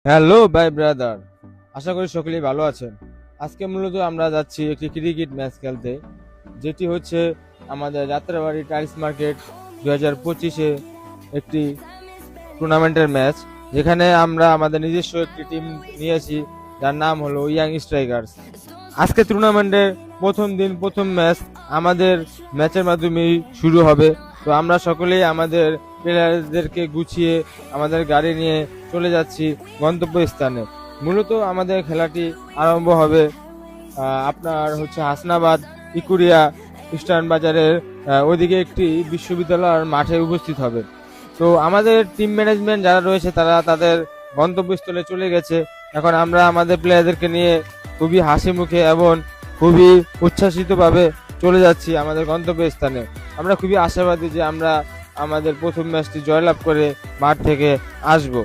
Hello ভাই brother, আশা করি সকলেই ভালো আছেন। আজকে মূলত আমরা যাচ্ছি একটি ক্রিকেট ম্যাচ খেলতে, যেটি হচ্ছে আমাদের যাত্রাবাড়ি টাইলস মার্কেট 2025-এ একটি টুর্নামেন্টের ম্যাচ, যেখানে আমরা আমাদের নিজস্ব একটি টিম নিয়েছি, যার নাম হলো ইয়াং স্ট্রাইকার্স। আজকে টুর্নামেন্টের প্রথম দিন, প্রথম ম্যাচ আমাদের ম্যাচের মাধ্যমেই শুরু হবে। তো আমরা সকলেই আমাদের প্লেয়ারদেরকে গুছিয়ে আমাদের গাড়ি নিয়ে চলে যাচ্ছি গন্তব্যস্থানে। মূলত আমাদের খেলাটি আরম্ভ হবে আপনার হচ্ছে হাসনাবাদ ইকুরিয়া ইস্টার্ন বাজারের ওইদিকে একটি বিশ্ববিদ্যালয়ের মাঠে উপস্থিত হবে। তো আমাদের টিম ম্যানেজমেন্ট যারা রয়েছে তারা তাদের গন্তব্যস্থলে চলে গেছে। এখন আমরা আমাদের প্লেয়ারদেরকে নিয়ে খুবই হাসি মুখে এবং খুবই উচ্ছ্বাসিতভাবে চলে যাচ্ছি আমাদের গন্তব্যস্থানে। আমরা খুবই আশাবাদী যে আমরা আমাদের প্রথম ম্যাচটি জয়লাভ করে মাঠ থেকে আসব।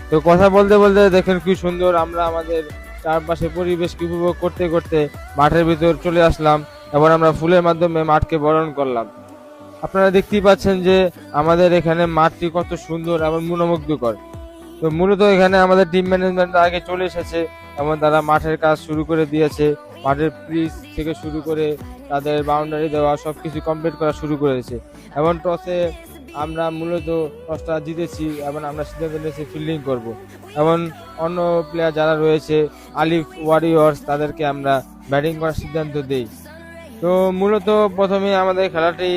তো কথা বলতে বলতে দেখেন কি সুন্দর আমরা আমাদের চারপাশে পরিবেশকে উপভোগ করতে করতে মাঠের ভিতর চলে আসলাম এবং আমরা ফুলের মাধ্যমে মাঠকে বরণ করলাম। আপনারা দেখতেই পাচ্ছেন যে আমাদের এখানে মাঠটি কত সুন্দর এবং মনোমুগ্ধকর। তো মূলত এখানে আমাদের টিম ম্যানেজমেন্ট আগে চলে এসেছে এবং তারা মাঠের কাজ শুরু করে দিয়েছে। মাঠের পিচ থেকে শুরু করে তাদের বাউন্ডারি দেওয়া সবকিছু কমপ্লিট করা শুরু করেছে। এবং টসে আমরা মূলত টসটা জিতেছি এবং আমরা সিদ্ধান্ত নিয়েছি ফিল্ডিং করব। এবং অন্য প্লেয়ার যারা রয়েছে আলিফ ওয়ারিয়র্স, তাদেরকে আমরা ব্যাটিং করার সিদ্ধান্ত দিই। তো মূলত প্রথমে আমাদের খেলাটি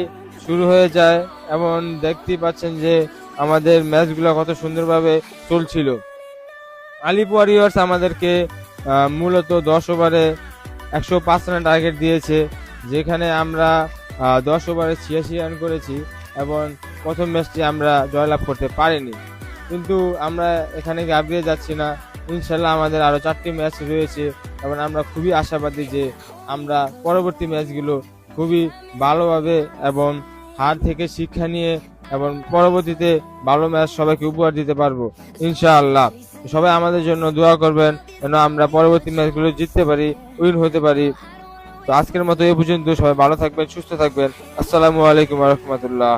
শুরু হয়ে যায় এবং দেখতেই পাচ্ছেন যে আমাদের ম্যাচগুলো কত সুন্দরভাবে চলছিল। আলিফ ওয়ারিয়র্স আমাদেরকে মূলত 10 ওভারে 105 রান টার্গেট দিয়েছে, যেখানে আমরা 10 ওভারে 86 রান করেছি এবং প্রথম ম্যাচটি আমরা জয়লাভ করতে পারিনি। কিন্তু আমরা এখানে ঘাবড়িয়ে যাচ্ছি না, ইনশাল্লাহ আমাদের আরও 4টি ম্যাচ রয়েছে এবং আমরা খুবই আশাবাদী যে আমরা পরবর্তী ম্যাচগুলো খুবই ভালোভাবে এবং হার থেকে শিক্ষা নিয়ে এবং পরবর্তীতে ভালো ম্যাচ সবাইকে উপহার দিতে পারবো ইনশাআল্লাহ। সবাই আমাদের জন্য দোয়া করবেন যেন আমরা পরবর্তী ম্যাচগুলো জিততে পারি, উইন হতে পারি। তো আজকের মতো এই পর্যন্ত, সবাই ভালো থাকবেন, সুস্থ থাকবেন। আসসালামু আলাইকুম ওয়া রাহমাতুল্লাহ।